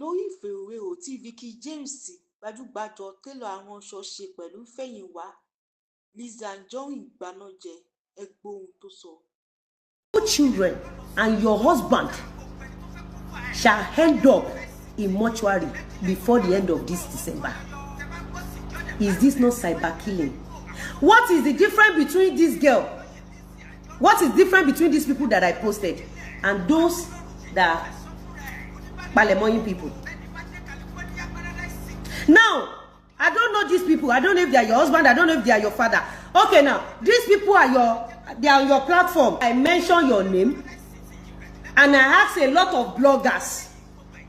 lórí ìfèròwérò tí VEEKEE James gbajúgbajọ télọ̀ aránṣọ ṣe pẹ̀lú Fẹ́yìnwá LIZZY ANJORIN gbanájẹ, ẹ gbọ́ ohun tó sọ. Your children and your husband shall end up in mortuary before the end of this December. Is this not cyber killing? What is the difference between this girl? What is different between these people that I posted and those that Palemoyin people? Now, I don't know these people. I don't know if they are your husband. I don't know if they are your father. Okay, now these people are they are on your platform. I mention your name, and I ask a lot of bloggers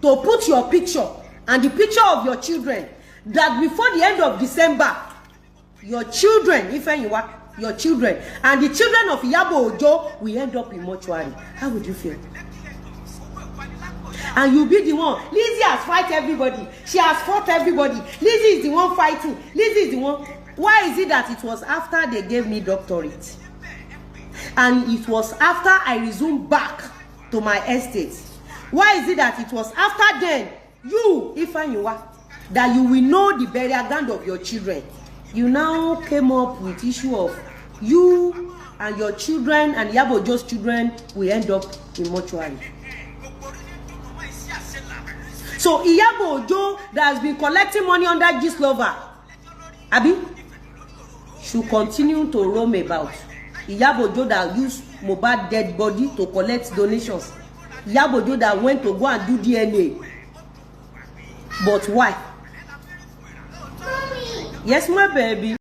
to put your picture and the picture of your children, that before the end of December, your children, your children and the children of Iyabo Ojo will end up in mortuary. How would you feel? And you be the one. Lizzy has fight everybody. She has fought everybody. Lizzy is the one fighting. Lizzy is the one. Why is it that it was after they gave me doctorate? And it was after I resumed back to my estate. Why is it that it was after then, you, Ifeanyiwa, that you will know the burial ground of your children? You now came up with issue of you and your children and Iyabo Ojo's children will end up in mortuary. So Iyabo Ojo that has been collecting money under Gistlover, Abi, should continue to roam about. Iyabo Ojo that used Mohbad dead body to collect donations. Iyabo Ojo that went to go and do DNA. But why? Yes, my baby.